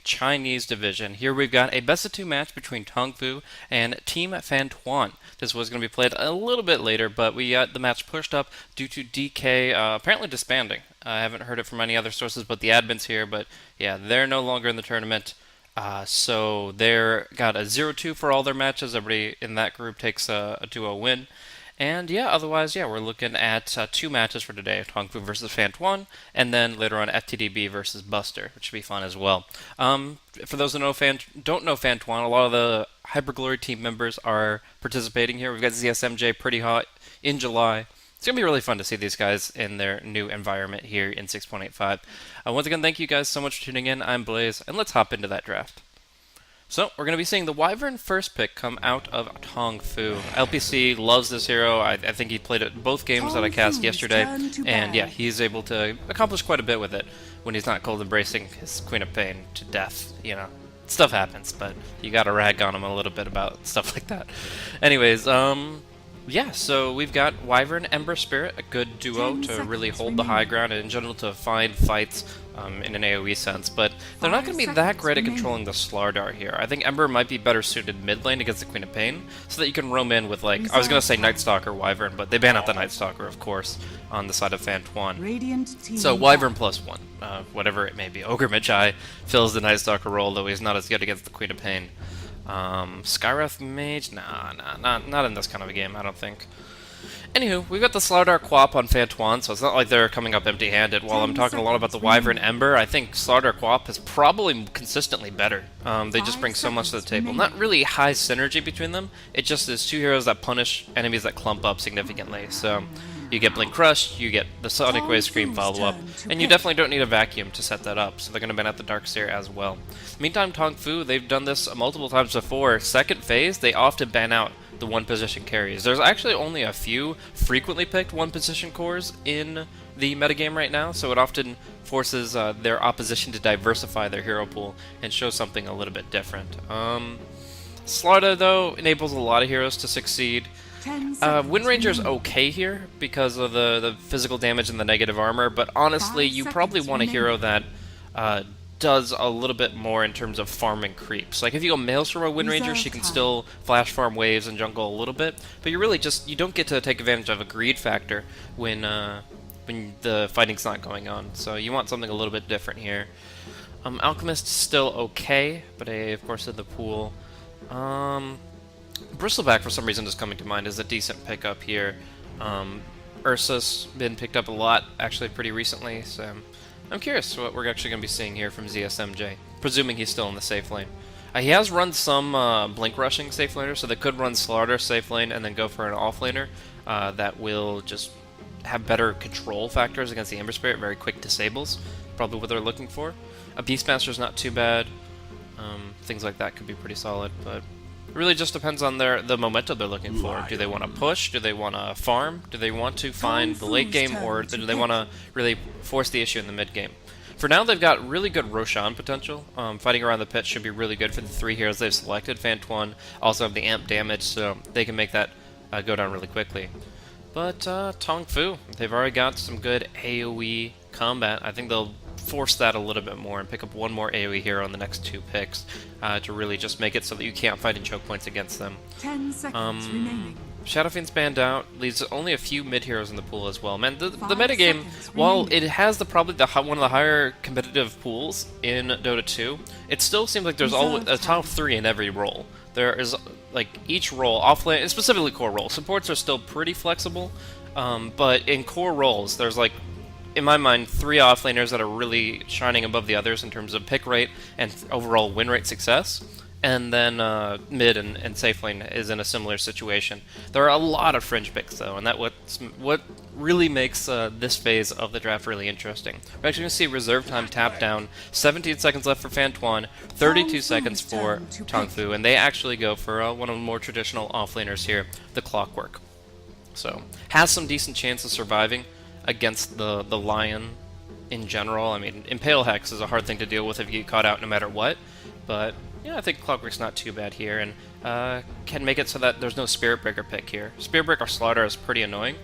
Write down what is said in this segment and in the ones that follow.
Chinese division. Here we've got a best of two match between TongFu and Team FanTuan. This was going to be played a little bit later, but we got the match pushed up due to DK apparently disbanding. I haven't heard it from any other sources but the admins here, but yeah, they're no longer in the tournament. So they're got a 0-2 for all their matches. Everybody in that group takes a 2-0 win. And yeah, otherwise, yeah, we're looking at two matches for today: TongFu versus FanTuan, and then later on FTDB versus Buster, which should be fun as well. For those who don't know FanTuan, a lot of the Hyperglory team members are participating here. We've got ZSMJ pretty hot in July. It's going to be really fun to see these guys in their new environment here in 6.85. Once again, thank you guys so much for tuning in. I'm Blaze, and let's hop into that draft. So, we're going to be seeing the Wyvern first pick come out of TongFu. LPC loves this hero. I think he played it both games that I cast yesterday, and yeah, he's able to accomplish quite a bit with it when he's not cold embracing his Queen of Pain to death, you know. Stuff happens, but you gotta rag on him a little bit about stuff like that. Anyways, yeah, so we've got Wyvern, Ember Spirit, a good duo to really hold the high ground and in general to find fights in an AoE sense, but they're not going to be that great at controlling the Slardar here. I think Ember might be better suited mid lane against the Queen of Pain, so that you can roam in with, like, I was going to say Night Stalker Wyvern, but they ban out the Night Stalker, of course, on the side of FanTuan. So Wyvern +1, whatever it may be. Ogre Magi fills the Night Stalker role, though he's not as good against the Queen of Pain. Skywrath Mage? Not in this kind of a game, I don't think. Anywho, we've got the Slardar Quap on FanTuan, so it's not like they're coming up empty-handed. While I'm talking a lot about the Wyvern Ember, I think Slardar Quap is probably consistently better. They just bring so much to the table. Not really high synergy between them, it just is two heroes that punish enemies that clump up significantly. So you get Blink Crush, you get the Sonic Wave Scream follow-up, and you definitely don't need a vacuum to set that up, so they're going to ban out the Darkseer as well. Meantime, TongFu, they've done this multiple times before. Second phase, they often ban out the one-position carries. There's actually only a few frequently picked one-position cores in the metagame right now, so it often forces their opposition to diversify their hero pool and show something a little bit different. Slardar, though, enables a lot of heroes to succeed. Wind Ranger's okay here because of the physical damage and the negative armor, but honestly, you probably want a hero that does a little bit more in terms of farming creeps. Like, if you go Maelstrom or Wind Ranger, she can still flash farm waves and jungle a little bit, but you really just, you don't get to take advantage of a greed factor when the fighting's not going on, so you want something a little bit different here. Alchemist's still okay, but of course in the pool. Bristleback, for some reason, is coming to mind as a decent pickup here. Ursa's been picked up a lot, actually, pretty recently, so I'm curious what we're actually going to be seeing here from ZSMJ, presuming he's still in the safe lane. He has run some blink rushing safe laner, so they could run Slardar safe lane and then go for an off laner that will just have better control factors against the Ember Spirit, very quick disables, probably what they're looking for. A Beastmaster's not too bad. Things like that could be pretty solid, but it really just depends on the momentum they're looking for. Do they want to push? Do they want to farm? Do they want to find the late game, or do they want to really force the issue in the mid game? For now, they've got really good Roshan potential. Fighting around the pit should be really good for the three heroes they've selected. FanTuan also have the amp damage, so they can make that go down really quickly. But TongFu, they've already got some good AoE combat. I think they'll force that a little bit more and pick up one more AoE hero in the next two picks to really just make it so that you can't fight in choke points against them. 10 seconds remaining. Shadowfiend's banned out, leaves only a few mid heroes in the pool as well. Man, the metagame, while it has probably one of the higher competitive pools in Dota 2, it still seems like there's always a top 3 in every role. There is, like, each role, offlane, and specifically core role. Supports are still pretty flexible, but in core roles, there's, like, in my mind, 3 offlaners that are really shining above the others in terms of pick rate and overall win rate success. And then mid and safe lane is in a similar situation. There are a lot of fringe picks, though, and what really makes this phase of the draft really interesting. We're actually going to see reserve time tap down. 17 seconds left for FanTuan, 32 seconds for TongFu, and they actually go for one of the more traditional offlaners here, the Clockwork. So, has some decent chance of surviving against the Lion in general. I mean, Impale Hex is a hard thing to deal with if you get caught out no matter what, but yeah, I think Clockwork's not too bad here, and can make it so that there's no Spirit Breaker pick here. Spirit Breaker Slaughter is pretty annoying,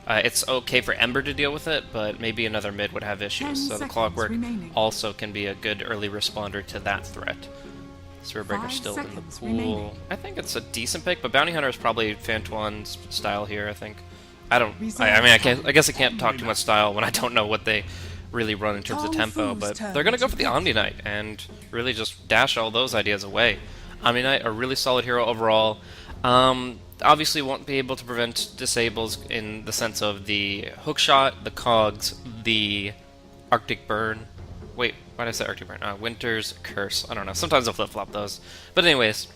It's okay for Ember to deal with it, but maybe another mid would have 10 issues. So the seconds Clockwork remaining. also can be a good early responder to that threat. Spearbreaker's 5 still in the seconds pool. remaining. I think it's a decent pick, but Bounty Hunter is probably FanTuan's style here, I think. I don't... Reserve I mean, time. I guess I can't talk too much style when I don't know what they really run in terms of tempo, TongFu's but turn they're going to go to for the pick. Omni Knight and really just dash all those ideas away. Omni Knight, a really solid hero overall. Obviously won't be able to prevent disables in the sense of the hookshot, the cogs, the Arctic Burn. Wait, why did I say Arctic Burn? Winter's Curse. I don't know. Sometimes I'll flip-flop those. But anyways,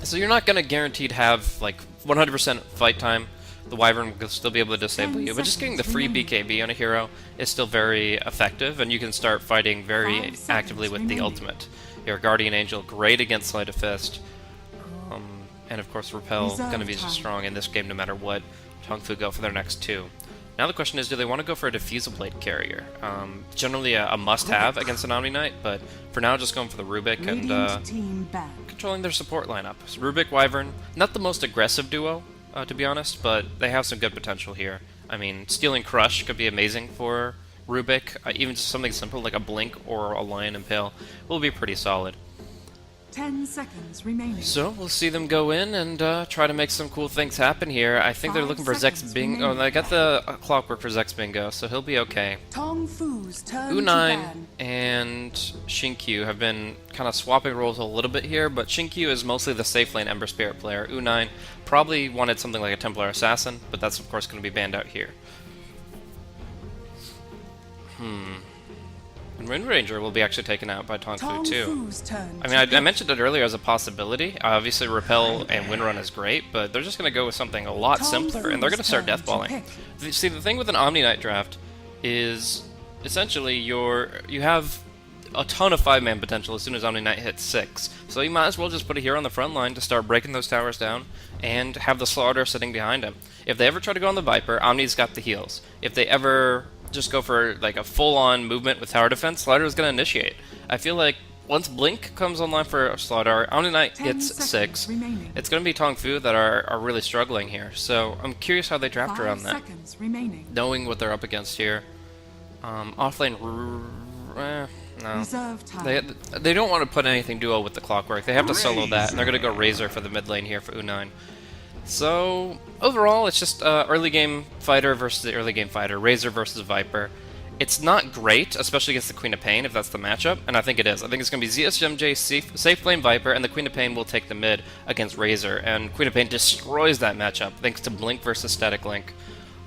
so you're not going to guaranteed have like 100% fight time. The Wyvern will still be able to disable 10 you, but just getting the seconds free remaining. BKB on a hero is still very effective, and you can start fighting very 5 seconds actively with the remaining. ultimate. Your Guardian Angel, great against Sleight of Fist. And of course Repel, Reserve going to be time. strong in this game no matter what. TongFu go for their next two. Now the question is, do they want to go for a Diffusal Blade carrier? Generally a must-have against an Omni Knight, but for now just going for the Rubik and Radiant team back. controlling their support lineup. So Rubik, Wyvern, not the most aggressive duo, to be honest, but they have some good potential here. I mean, Stealing Crush could be amazing for Rubik. Even just something simple like a Blink or a Lion Impale will be pretty solid. 10 seconds remaining. So we'll see them go in and try to make some cool things happen here. I think they're 5 looking for Zex seconds Bingo. Oh, remaining. they got the Clockwork for Zex Bingo, so he'll be okay. TongFu's turn to U9 ban. and Shinkyu have been kind of swapping roles a little bit here, but Shinkyu is mostly the safe lane Ember Spirit player. U9 probably wanted something like a Templar Assassin, but that's of course going to be banned out here. And Wind Ranger will be actually taken out by TongFu too. TongFu's turn I to mean, I pick. mentioned it earlier as a possibility. Obviously, Repel and Windrun is great, but they're just going to go with something a lot simpler, and they're going to start TongFu's turn to deathballing. pick. See, the thing with an Omni Knight draft is essentially you have a ton of 5-man potential as soon as Omni Knight hits 6. So you might as well just put a hero on the front line to start breaking those towers down and have the Slaughter sitting behind him. If they ever try to go on the Viper, Omni's got the heals. If they ever just go for like a full-on movement with tower defense, Slaughter is going to initiate. I feel like once Blink comes online for Slaughter, Omni Knight 10 gets seconds 6. remaining. It's going to be TongFu that are really struggling here. So I'm curious how they draft 5 around that, seconds remaining. knowing what they're up against here. Offlane, no. Reserve time. They don't want to put anything duo with the Clockwork. They have to solo that, and they're going to go Razor for the mid lane here for U9. So, overall, it's just early game fighter versus the early game fighter. Razor versus Viper. It's not great, especially against the Queen of Pain, if that's the matchup, and I think it is. I think it's going to be ZSMJ safe lane Viper, and the Queen of Pain will take the mid against Razor, and Queen of Pain destroys that matchup thanks to Blink versus Static Link.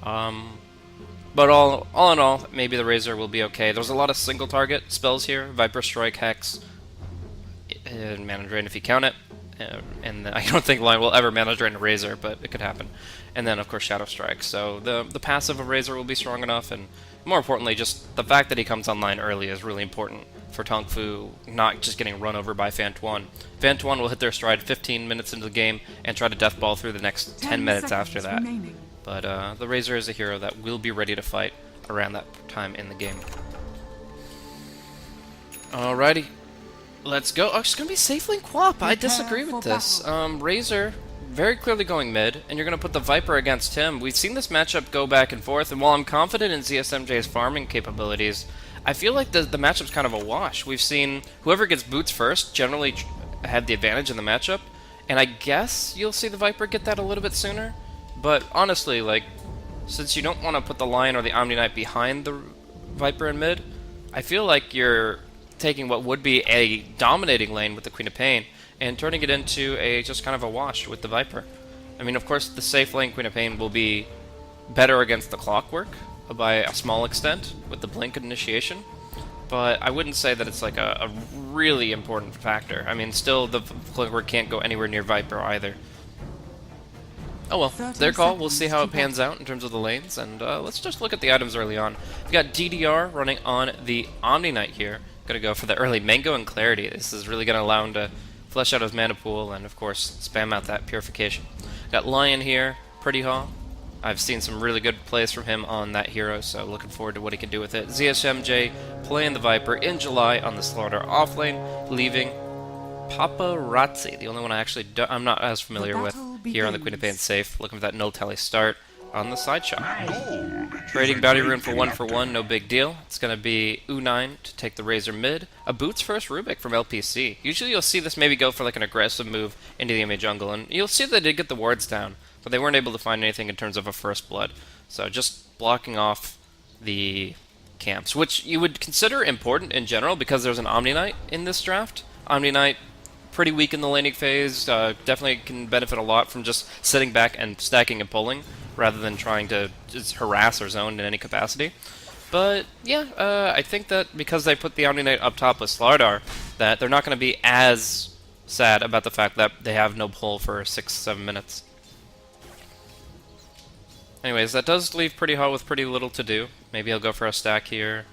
But all in all, maybe the Razor will be okay. There's a lot of single target spells here. Viper Strike, Hex, and Mana Drain if you count it. And I don't think Lion will ever Mana Drain a Razor, but it could happen. And then, of course, Shadow Strike. So the passive of Razor will be strong enough, and more importantly, just the fact that he comes online early is really important for TongFu not just getting run over by FanTuan. FanTuan will hit their stride 15 minutes into the game and try to deathball through the next 10 minutes after that. Remaining. But the Razor is a hero that will be ready to fight around that time in the game. Alrighty, let's go. Oh, it's going to be safe lane Quap. I disagree with this. Razor very clearly going mid, and you're going to put the Viper against him. We've seen this matchup go back and forth, and while I'm confident in ZSMJ's farming capabilities, I feel like the matchup's kind of a wash. We've seen whoever gets boots first generally had the advantage in the matchup, and I guess you'll see the Viper get that a little bit sooner. But honestly, like, since you don't want to put the Lion or the Omni Knight behind the Viper in mid, I feel like you're taking what would be a dominating lane with the Queen of Pain and turning it into a just kind of a wash with the Viper. I mean, of course, the safe lane Queen of Pain will be better against the Clockwork by a small extent with the Blink initiation, but I wouldn't say that it's like a really important factor. I mean, still, the Clockwork can't go anywhere near Viper either. Oh well, their call. We'll see how it pans out in terms of the lanes, and let's just look at the items early on. We've got DDR running on the Omni Knight here. Gonna go for the early Mango and Clarity. This is really gonna allow him to flesh out his mana pool and, of course, spam out that Purification. Got Lion here, Pretty Haw. I've seen some really good plays from him on that hero, so looking forward to what he can do with it. ZSMJ playing the Viper in July on the Slaughter offlane, leaving Paparazzi, the only one I'm not as familiar with here on the Queen of Pain safe. Looking for that no tally start. on the side shot. Trading Bounty Rune for 1, no big deal. It's going to be U9 to take the Razor mid. A Boots first Rubik from LPC. Usually you'll see this maybe go for like an aggressive move into the enemy jungle, and you'll see they did get the wards down, but they weren't able to find anything in terms of a first blood. So just blocking off the camps, which you would consider important in general because there's an Omni Knight in this draft. Omni Knight, pretty weak in the laning phase, definitely can benefit a lot from just sitting back and stacking and pulling, rather than trying to just harass or zone in any capacity. But yeah, I think that because they put the Omni Knight up top with Slardar, that they're not going to be as sad about the fact that they have no pull for 6-7 minutes. Anyways, that does leave Pretty Hot with pretty little to do. Maybe he'll go for a stack here.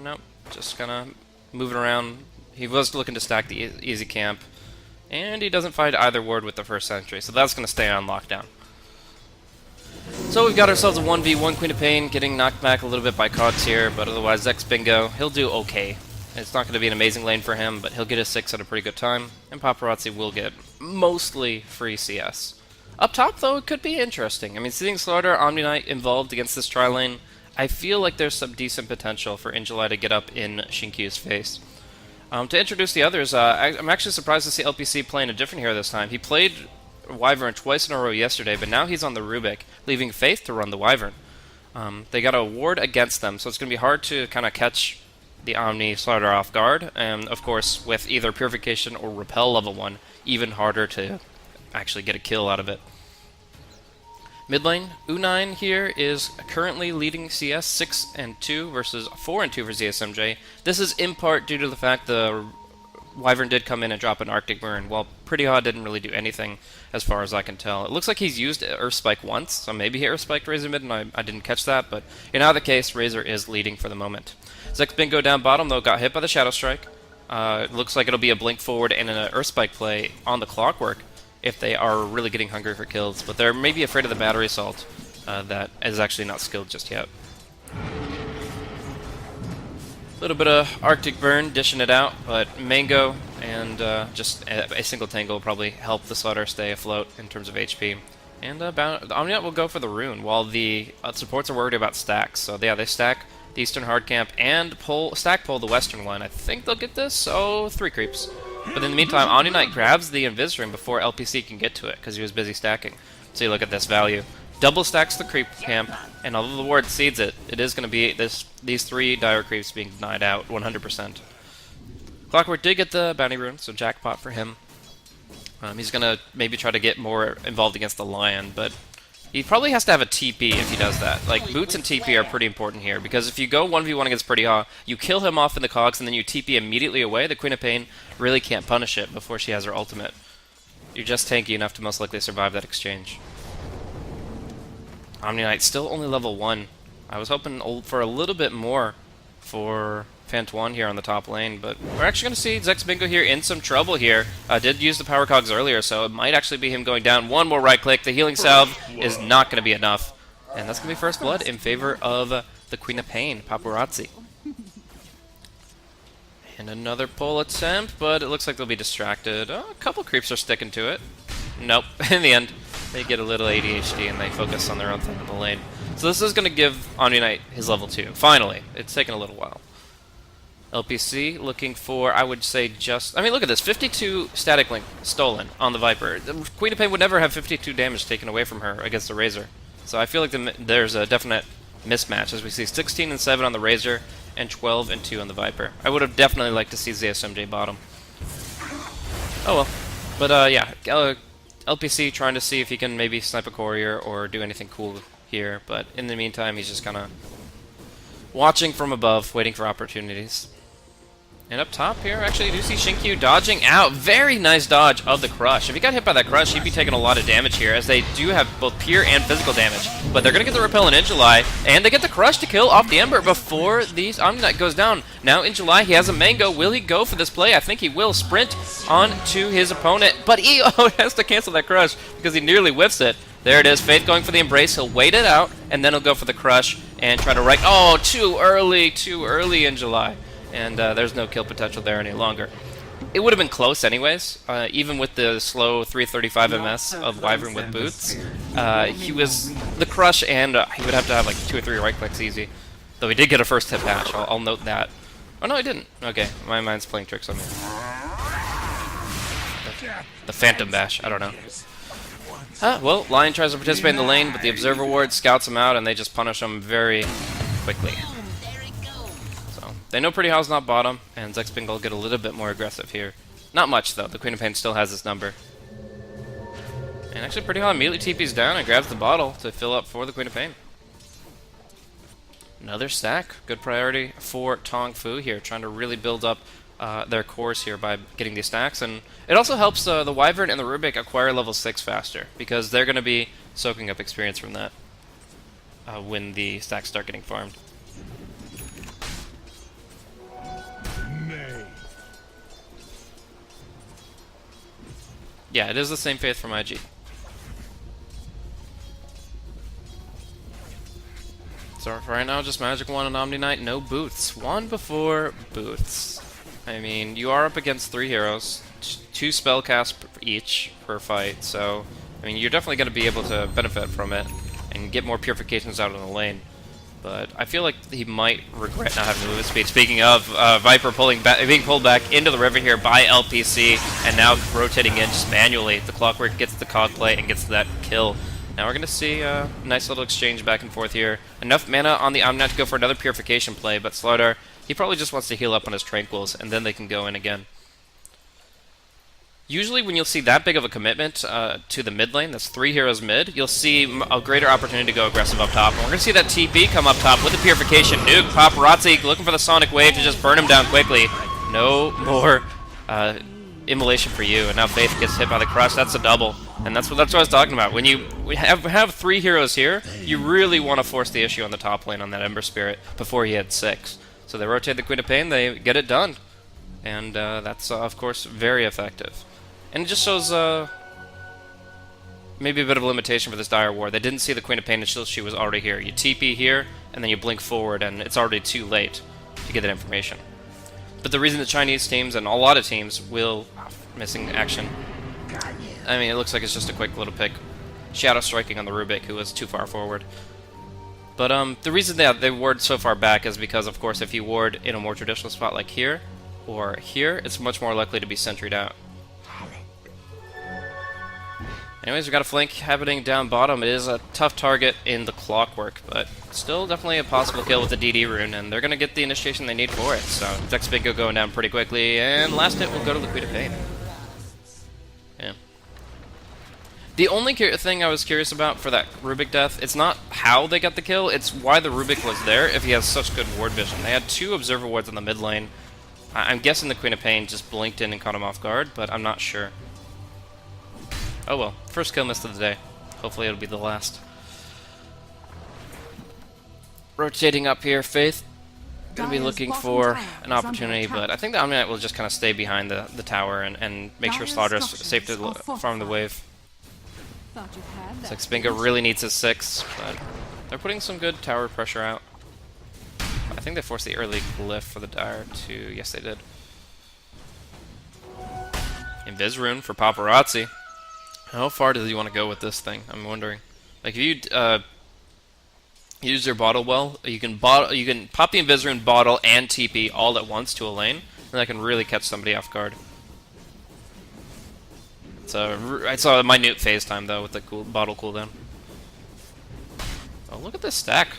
Nope, just gonna move it around. He was looking to stack the easy camp, and he doesn't find either ward with the first sentry, so that's gonna stay on lockdown. So we've got ourselves a 1v1 Queen of Pain, getting knocked back a little bit by Cogs here, but otherwise Zex Bingo, he'll do okay. It's not going to be an amazing lane for him, but he'll get a 6 at a pretty good time, and Paparazzi will get mostly free CS. Up top, though, it could be interesting. I mean, seeing Slaughter, Omni Knight involved against this tri-lane, I feel like there's some decent potential for Injuly to get up in Shinkyu's face. To introduce the others, I'm actually surprised to see LPC playing a different hero this time. He played Wyvern twice in a row yesterday, but now he's on the Rubik, leaving Faith to run the Wyvern. They got a ward against them, so it's going to be hard to kind of catch the Omni Slaughter off guard, and of course, with either Purification or Repel level 1, even harder to actually get a kill out of it. Mid lane, U9 here is currently leading CS 6-2 versus 4-2 for ZSMJ. This is in part due to the fact the Wyvern did come in and drop an Arctic Burn, while Pretty Hot didn't really do anything as far as I can tell. It looks like he's used Earth Spike once, so maybe he Earth Spiked Razor mid and I didn't catch that, but in either case, Razor is leading for the moment. Zex Bingo down bottom, though, got hit by the Shadow Strike. It looks like it'll be a blink forward and an Earth Spike play on the Clockwork if they are really getting hungry for kills, but they're maybe afraid of the Battery Assault that is actually not skilled just yet. A little bit of Arctic Burn, dishing it out, but Mango and just a single Tangle will probably help the Slaughter stay afloat in terms of HP. And the Omniat will go for the Rune, while the supports are worried about stacks. So yeah, they stack the Eastern Hard Camp and stack pull the Western one. I think they'll get this, so 3 creeps. But in the meantime, Omni Knight grabs the Invis Ring before LPC can get to it, because he was busy stacking. So you look at this value. Double stacks the creep camp, and although the ward seeds it, it is going to be these 3 dire creeps being denied out 100%. Clockwork did get the bounty rune, so jackpot for him. He's going to maybe try to get more involved against the Lion, but he probably has to have a TP if he does that. Like, Boots and TP are pretty important here, because if you go 1v1 against Pretty Haw, you kill him off in the cogs and then you TP immediately away, the Queen of Pain really can't punish it before she has her ultimate. You're just tanky enough to most likely survive that exchange. Omni Knight still only level 1. I was hoping for a little bit more for FanTuan here on the top lane, but we're actually going to see Zex Bingo here in some trouble here. Did use the power cogs earlier, so it might actually be him going down. One more right click. The healing salve is not going to be enough. And that's going to be first blood in favor of the Queen of Pain, Paparazzi. And another pull attempt, but it looks like they'll be distracted. Oh, a couple creeps are sticking to it. Nope. In the end, they get a little ADHD and they focus on their own thing in the lane. So this is going to give Omni Knight his level 2. Finally. It's taken a little while. LPC looking for, I would say, I mean, look at this. 52 static link stolen on the Viper. The Queen of Pain would never have 52 damage taken away from her against the Razor. So I feel like there's a definite mismatch as we see 16 and 7 on the Razor and 12 and 2 on the Viper. I would have definitely liked to see ZSMJ bottom. Oh well. But yeah, LPC trying to see if he can maybe snipe a courier or do anything cool here. But in the meantime, he's just kind of watching from above, waiting for opportunities. And up top here, actually, you do see Shinkyu dodging out. Very nice dodge of the Crush. If he got hit by that Crush, he'd be taking a lot of damage here, as they do have both pure and physical damage. But they're going to get the Repel in July, and they get the Crush to kill off the Ember before the Omni Knight goes down. Now in July, he has a Mango. Will he go for this play? I think he will. Sprint on to his opponent, but he has to cancel that Crush because he nearly whiffs it. There it is, Faith going for the Embrace. He'll wait it out, and then he'll go for the Crush and try to right. Oh, too early in July. And there's no kill potential there any longer. it would have been close anyways. Even with the slow 335 ms of Wyvern with boots, he was the crush, and he would have to have like 2 or 3 right clicks easy. Though he did get a first hit patch, I'll note that. Oh no, he didn't. Okay, my mind's playing tricks on me. The Phantom Bash, I don't know. Well, Lion tries to participate in the lane, but the Observer Ward scouts him out, and they just punish him very quickly. So, they know Pretty How's not bottom, and Zexping will get a little bit more aggressive here. Not much, though. The Queen of Pain still has his number. And actually, Pretty How immediately TP's down and grabs the bottle to fill up for the Queen of Pain. Another stack. Good priority for TongFu here, trying to really build up their cores here by getting these stacks. And it also helps the Wyvern and the Rubik acquire level 6 faster, because they're going to be soaking up experience from that when the stacks start getting farmed. Yeah, it is the same faith from IG. So for right now, just Magic Wand and Omni Knight, no boots. Wand before boots. I mean, you are up against 3 heroes, 2 spell casts each per fight, so I mean, you're definitely going to be able to benefit from it and get more purifications out in the lane. But I feel like he might regret not having movement speed. Speaking of, Viper being pulled back into the river here by LPC, and now rotating in just manually. The Clockwork gets the cog play and gets that kill. Now we're going to see a nice little exchange back and forth here. Enough mana on the Omnat to go for another purification play, but Slardar, he probably just wants to heal up on his Tranquils, and then they can go in again. Usually when you'll see that big of a commitment to the mid lane, that's 3 heroes mid, you'll see a greater opportunity to go aggressive up top. And we're going to see that TP come up top with the Purification. Nuke, Paparazzi looking for the Sonic Wave to just burn him down quickly. No more immolation for you. And now Faith gets hit by the Crush. That's a double. And that's what I was talking about. When you have 3 heroes here, you really want to force the issue on the top lane on that Ember Spirit before he had 6. So they rotate the Queen of Pain, they get it done. And that's, of course, very effective. And it just shows maybe a bit of a limitation for this Dire War. They didn't see the Queen of Pain until she was already here. You TP here, and then you blink forward, and it's already too late to get that information. But the reason the Chinese teams, and a lot of teams, will... missing action. I mean, it looks like it's just a quick little pick. Shadow striking on the Rubik, who was too far forward. But the reason they ward so far back is because, of course, if you ward in a more traditional spot like here, or here, it's much more likely to be sentried out. Anyways, we've got a flank happening down bottom. It is a tough target in the Clockwork, but still definitely a possible kill with the DD rune, and they're going to get the initiation they need for it. So, Zexpingo going down pretty quickly, and last hit will go to the Queen of Pain. Yeah. The only thing I was curious about for that Rubik death, it's not how they got the kill, it's why the Rubik was there if he has such good ward vision. They had 2 Observer Wards in the mid lane. I'm guessing the Queen of Pain just blinked in and caught him off guard, but I'm not sure. Oh well, first kill missed of the day. Hopefully it'll be the last. Rotating up here, Faith. Gonna be looking for an opportunity, but I think the Omni Knight will just kind of stay behind the tower and make sure Slaughter's safe to farm the wave. Zexpingo really needs his 6, but they're putting some good tower pressure out. I think they forced the early glyph for the Dire too. Yes, they did. Invis rune for Paparazzi. How far does he want to go with this thing? I'm wondering. Like, if you use your bottle well, you can pop the Invis rune, bottle, and TP all at once to a lane, and that can really catch somebody off guard. I saw a minute phase time though with the bottle cooldown. Oh, look at this stack.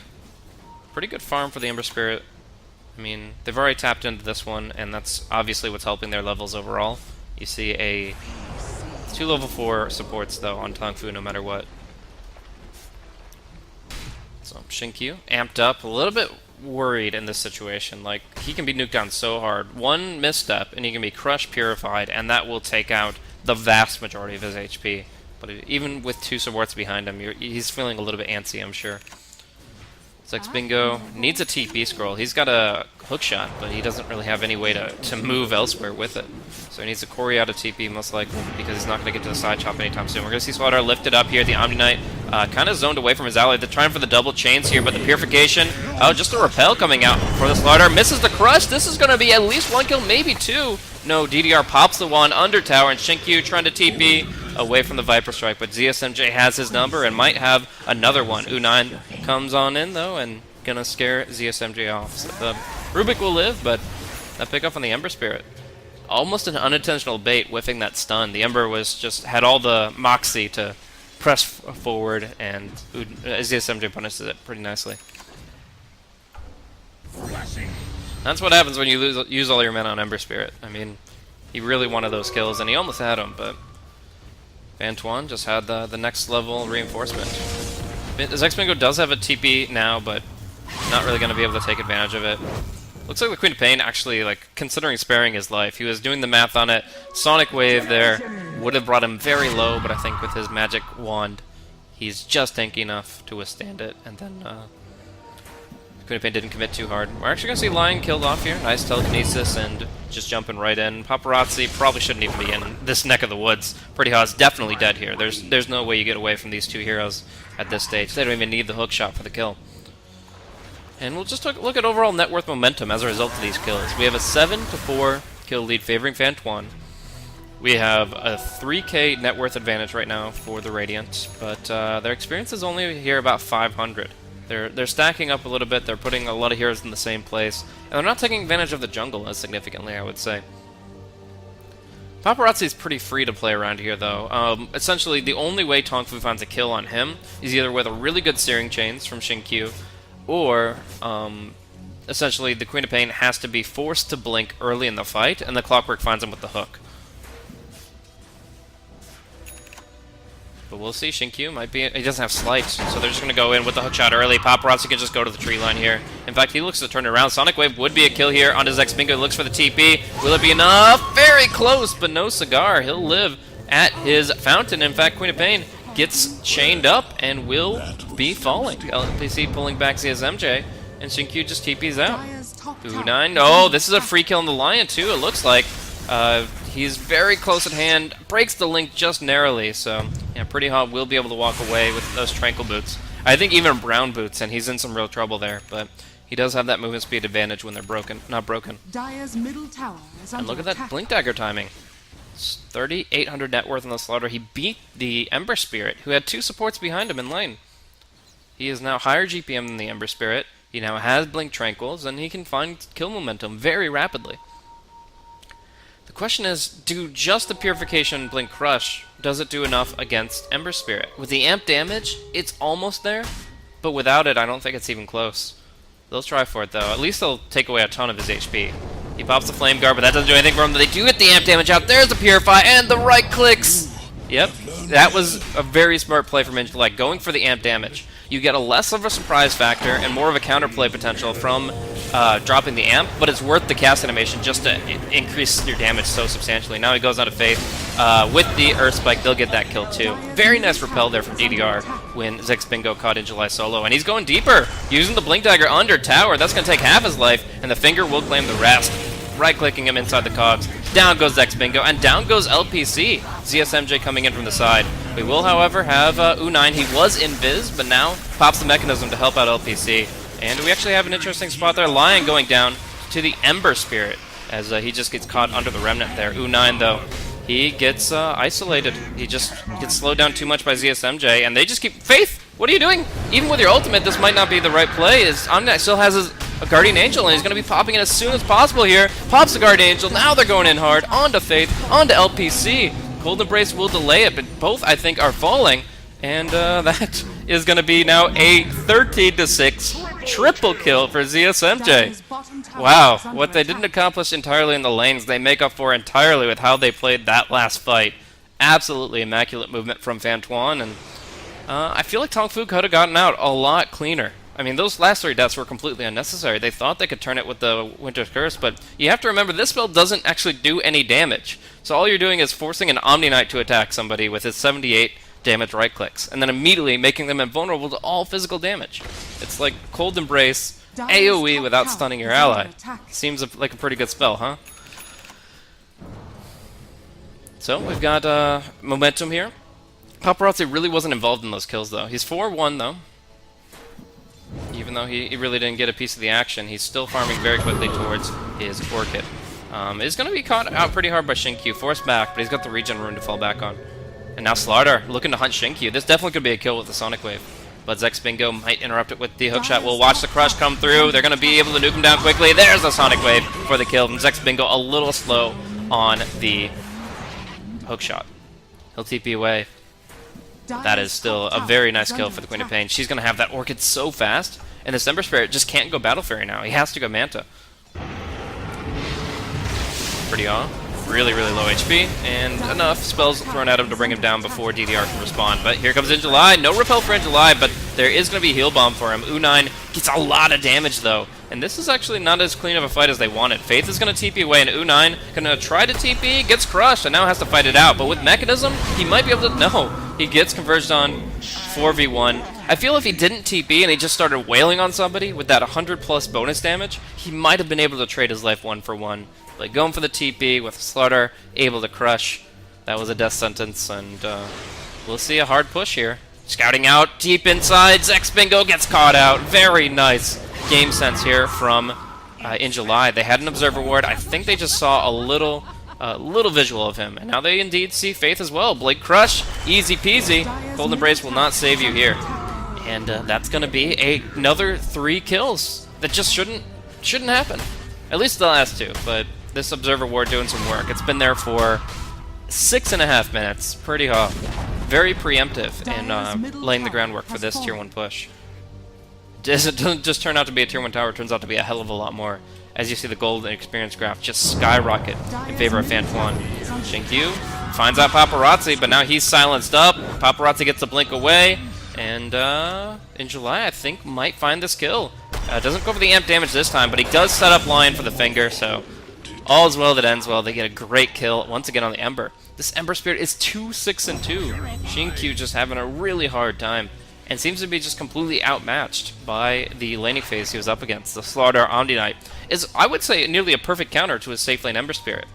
Pretty good farm for the Ember Spirit. I mean, they've already tapped into this one, and that's obviously what's helping their levels overall. You see 2 level 4 supports though on TongFu no matter what. So Shinkyu amped up, a little bit worried in this situation. Like, he can be nuked down so hard. One misstep and he can be crushed, purified, and that will take out the vast majority of his HP. But even with 2 supports behind him, he's feeling a little bit antsy, I'm sure. Zexpingo needs a TP scroll. He's got a hookshot, but he doesn't really have any way to move elsewhere with it. So he needs a Cory out of TP, most likely, because he's not going to get to the side chop anytime soon. We're going to see Slaughter lifted up here. The Omni Knight kind of zoned away from his ally. They're trying for the double chains here, but the Purification, oh, just a repel coming out for the Slaughter. Misses the Crush. This is going to be at least 1 kill, maybe 2. No, DDR pops the one under tower, and Shinkyu trying to TP away from the Viper Strike, but ZSMJ has his number and might have another one. U9 comes on in, though, and gonna scare ZSMJ off. So the Rubik will live, but that pickup on the Ember Spirit. Almost an unintentional bait, whiffing that stun. The Ember had all the moxie to press forward, and ZSMJ punishes it pretty nicely. That's what happens when you use all your men on Ember Spirit. I mean, he really wanted those kills, and he almost had them, but FanTuan just had the next level reinforcement. Zexbingo does have a TP now, but not really going to be able to take advantage of it. Looks like the Queen of Pain actually, like, considering sparing his life. He was doing the math on it. Sonic Wave there would have brought him very low, but I think with his magic wand, he's just tanky enough to withstand it. And then Queen of Pain didn't commit too hard. We're actually going to see Lion killed off here. Nice telekinesis and just jumping right in. Paparazzi probably shouldn't even be in this neck of the woods. Pretty Haw's definitely dead here. There's no way you get away from these two heroes at this stage. They don't even need the hook shot for the kill. And we'll just look at overall net worth momentum as a result of these kills. We have a 7-4 kill lead favoring FanTuan. We have a 3k net worth advantage right now for the Radiant, but their experience is only here about 500. They're stacking up a little bit. They're putting a lot of heroes in the same place, and they're not taking advantage of the jungle as significantly, I would say. Paparazzi is pretty free to play around here, though. Essentially, the only way TongFu finds a kill on him is either with a really good searing chains from Shinkyu, or essentially the Queen of Pain has to be forced to blink early in the fight, and the Clockwork finds him with the hook. But we'll see. Shinkyu might be... He doesn't have Slight, so they're just going to go in with the hook shot early. Paparazzi can just go to the tree line here. In fact, he looks to turn it around. Sonic Wave would be a kill here on his X-Bingo. Looks for the TP. Will it be enough? Very close, but no cigar. He'll live at his fountain. In fact, Queen of Pain gets chained up and will be falling. LPC pulling back ZSMJ, and Shinkyu just TP's out. U9. Oh, this is a free kill on the Lion, too, it looks like. He's very close at hand, breaks the link just narrowly, so yeah, Pretty Hot will be able to walk away with those Tranquil Boots. I think even Brown Boots, and he's in some real trouble there, but he does have that movement speed advantage when they're not broken. Dire's middle tower is And under look at that attack. Blink Dagger timing. 3,800 net worth on the Slaughter. He beat the Ember Spirit, who had two supports behind him in lane. He is now higher GPM than the Ember Spirit. He now has Blink Tranquils, and he can find kill momentum very rapidly. The question is, do just the Purification Blink Crush, does it do enough against Ember Spirit? With the amp damage, it's almost there, but without it, I don't think it's even close. They'll try for it, though. At least they'll take away a ton of his HP. He pops the Flame Guard, but that doesn't do anything for him. They do get the amp damage out. There's the Purify, and the right clicks! Yep, that was a very smart play from Intellect, going for the amp damage. You get a less of a surprise factor and more of a counterplay potential from dropping the amp, but it's worth the cast animation just to increase your damage so substantially. Now he goes out of Faith. With the Earth Spike, they'll get that kill too. Very nice repel there from DDR when Zexbingo caught in July solo, and he's going deeper, using the Blink Dagger under tower. That's going to take half his life, and the Finger will claim the rest. Right-clicking him inside the cogs. Down goes Zexbingo, and down goes LPC. ZSMJ coming in from the side. We will, however, have U9. He was invis, but now pops the mechanism to help out LPC. And we actually have an interesting spot there. Lion going down to the Ember Spirit, as he just gets caught under the Remnant there. U9, though, he gets isolated. He just gets slowed down too much by ZSMJ, and they just keep... Faith, what are you doing? Even with your ultimate, this might not be the right play. Omnight still has a Guardian Angel, and he's going to be popping in as soon as possible here. Pops the Guardian Angel. Now they're going in hard. Onto Faith. Onto LPC. Cold Embrace will delay it, but both, I think, are falling. And that is going to be now a 13-6 triple kill for ZSMJ. Wow, what they didn't accomplish entirely in the lanes, they make up for entirely with how they played that last fight. Absolutely immaculate movement from FanTuan, and I feel like TongFu could have gotten out a lot cleaner. I mean, those last 3 deaths were completely unnecessary. They thought they could turn it with the Winter's Curse, but you have to remember this build doesn't actually do any damage. So all you're doing is forcing an Omni Knight to attack somebody with his 78 damage right clicks, and then immediately making them invulnerable to all physical damage. It's like Cold Embrace, AoE without stunning your ally. Seems like a pretty good spell, huh? So we've got momentum here. Paparazzi really wasn't involved in those kills, though. He's 4-1, though. Even though he really didn't get a piece of the action, he's still farming very quickly towards his Orchid. Is going to be caught out pretty hard by Shinkyu. Forced back, but he's got the regen rune to fall back on. And now Slardar looking to hunt Shinkyu. This definitely could be a kill with the Sonic Wave. But Zex Bingo might interrupt it with the hookshot. We'll watch the crush come through. They're going to be able to nuke him down quickly. There's the Sonic Wave for the kill. And Zex Bingo a little slow on the hookshot. He'll TP away. That is still a very nice kill for the Queen of Pain. She's going to have that Orchid so fast. And this Ember Spirit just can't go Battle Fairy now. He has to go Manta. Pretty off. Really, really low HP, and enough spells thrown at him to bring him down before DDR can respond. But here comes In July. No repel for In July, but there is going to be Heal Bomb for him. U9 gets a lot of damage, though. And this is actually not as clean of a fight as they wanted. Faith is going to TP away, and U9 going to try to TP, gets crushed, and now has to fight it out. But with Mechanism, he might be able to... No, he gets converged on 4v1. I feel if he didn't TP and he just started wailing on somebody with that 100+ bonus damage, he might have been able to trade his life 1-for-1. But going for the TP with Slaughter able to crush, that was a death sentence, and we'll see a hard push here. Scouting out deep inside, Zex Bingo gets caught out. Very nice game sense here from In July. They had an Observer Ward. I think they just saw a little visual of him, and now they indeed see Faith as well. Blade Crush, easy peasy. Golden Embrace will not save you here, and that's going to be another 3 kills that just shouldn't happen. At least the last 2, but this Observer Ward doing some work. It's been there for 6.5 minutes. Pretty hot. Very preemptive in laying the groundwork for this Tier 1 push. It doesn't just turn out to be a Tier 1 tower, it turns out to be a hell of a lot more. As you see the gold and experience graph just skyrocket in favor of FanTuan. Shinkyu finds out Paparazzi, but now he's silenced up. Paparazzi gets a blink away, and In July, I think, might find this kill. Doesn't go for the amp damage this time, but he does set up Lion for the finger, so all is well that ends well. They get a great kill once again on the Ember. This Ember Spirit is 2-6-2. Shinkyu just having a really hard time, and seems to be just completely outmatched by the laning phase he was up against. The Slaughter Omni Knight is, I would say, nearly a perfect counter to his safe lane Ember Spirit.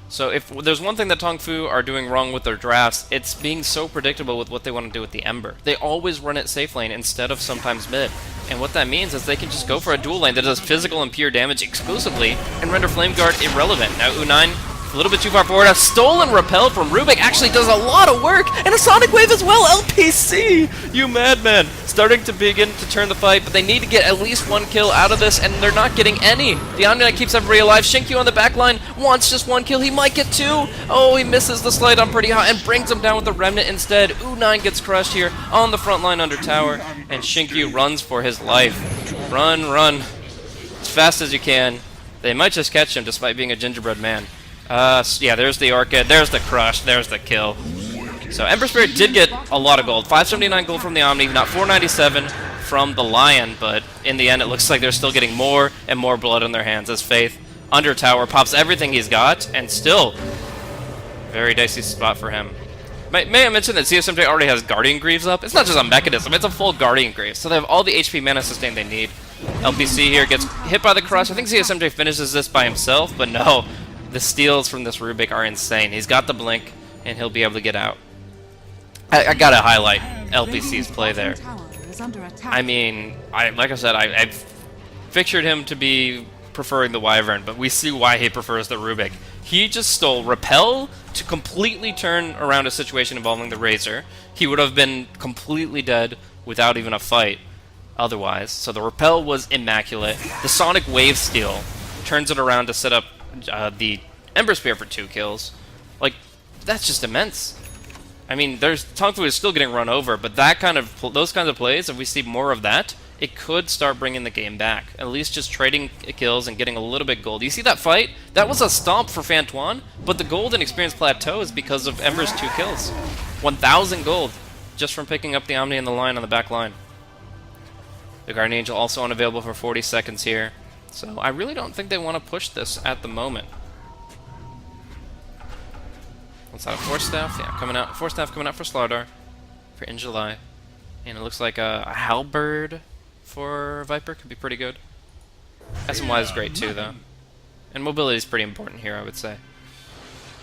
So if there's one thing that TongFu are doing wrong with their drafts, it's being so predictable with what they want to do with the Ember. They always run it safe lane instead of sometimes mid. And what that means is they can just go for a dual lane that does physical and pure damage exclusively and render Flame Guard irrelevant. Now U9, a little bit too far forward. A stolen repel from Rubik actually does a lot of work, and a Sonic Wave as well. LPC, you madman. Starting to begin to turn the fight, but they need to get at least 1 kill out of this, and they're not getting any. The Omni Knight keeps everybody alive. Shinkyu on the back line wants just 1 kill. He might get 2. Oh, he misses the slide on pretty hot and brings him down with the Remnant instead. U9 gets crushed here on the front line under tower, and Shinkyu runs for his life. Run, run. As fast as you can. They might just catch him despite being a gingerbread man. Yeah, there's the Orchid, there's the Crush, there's the kill. So Ember Spirit did get a lot of gold. 579 gold from the Omni, not 497 from the Lion, but in the end it looks like they're still getting more and more blood on their hands as Faith under tower pops everything he's got, and still very dicey spot for him. May I mention that CSMJ already has Guardian Greaves up? It's not just a mechanism, it's a full Guardian Greaves, so they have all the HP mana sustain they need. LPC here gets hit by the Crush. I think CSMJ finishes this by himself, but no. The steals from this Rubik are insane. He's got the blink, and he'll be able to get out. I gotta highlight LPC's play there. I mean, like I said, I've pictured him to be preferring the Wyvern, but we see why he prefers the Rubik. He just stole Repel to completely turn around a situation involving the Razor. He would have been completely dead without even a fight otherwise. So the Repel was immaculate. The Sonic Wave steal turns it around to set up the Ember Spear for 2 kills. Like, that's just immense. I mean, TongFu is still getting run over, but those kinds of plays, if we see more of that, it could start bringing the game back. At least just trading kills and getting a little bit gold. You see that fight? That was a stomp for FanTuan, but the gold and experience plateau is because of Ember's 2 kills. 1,000 gold just from picking up the Omni and the Lion on the back line. The Guardian Angel also unavailable for 40 seconds here. So I really don't think they want to push this at the moment. What's that, a Force Staff? Yeah, coming out. Force Staff coming out for Slardar for In July. And it looks like a Halberd for Viper could be pretty good. SMY is great too, though. And mobility is pretty important here, I would say.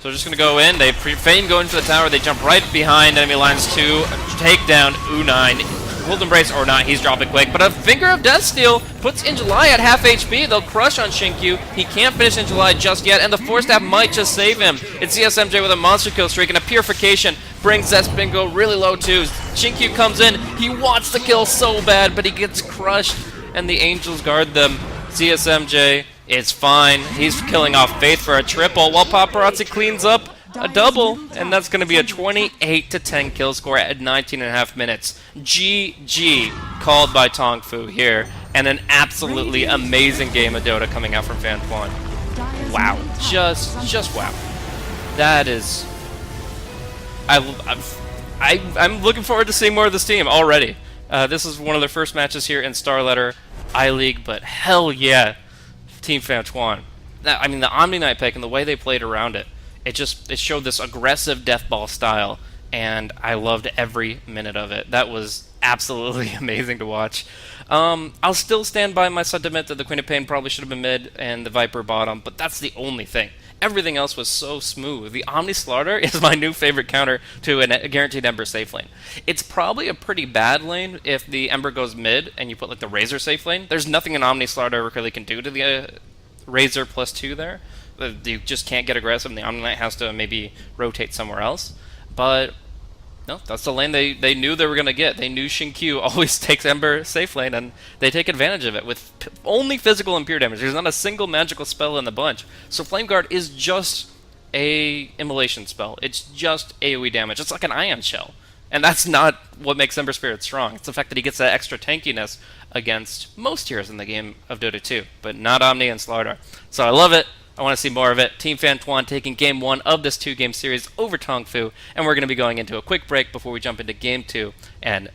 So we're just going to go in. They feign going for the tower. They jump right behind enemy lines 2. Take down U9. Cold Embrace or not, he's dropping quick. But a Finger of Death Steal puts Injuly at half HP. They'll crush on Shinkyu. He can't finish Injuly just yet, and the Force Staff might just save him. It's CSMJ with a monster kill streak, and a Purification brings Zespingo really low too. Shinkyu comes in. He wants to kill so bad, but he gets crushed, and the Angels guard them. CSMJ is fine. He's killing off Faith for a triple, while Paparazzi cleans up a double, and that's going to be a 28-10 kill score at 19.5 minutes. GG called by TongFu here, and an absolutely amazing game of Dota coming out from FanTuan. Wow, just wow. That is, I'm looking forward to seeing more of this team already. This is one of their first matches here in Starletter I-League, but hell yeah, Team FanTuan. I mean, the Omni Knight pick and the way they played around it. It showed this aggressive deathball style, and I loved every minute of it. That was absolutely amazing to watch. I'll still stand by my sentiment that the Queen of Pain probably should have been mid and the Viper bottom, but that's the only thing. Everything else was so smooth. The Omni Slaughter is my new favorite counter to a guaranteed Ember safe lane. It's probably a pretty bad lane if the Ember goes mid and you put like the Razor safe lane. There's nothing an Omni Slaughter really can do to the Razor +2 there. You just can't get aggressive, and the Omni Knight has to maybe rotate somewhere else. But no, that's the lane they knew they were going to get. They knew Shinkyu always takes Ember safe lane, and they take advantage of it with only physical and pure damage. There's not a single magical spell in the bunch. So Flame Guard is just a immolation spell. It's just AoE damage. It's like an Ion Shell. And that's not what makes Ember Spirit strong. It's the fact that he gets that extra tankiness against most heroes in the game of Dota 2, but not Omni and Slardar. So I love it. I want to see more of it. Team FanTuan taking Game 1 of this 2-game series over TongFu, and we're going to be going into a quick break before we jump into Game 2 and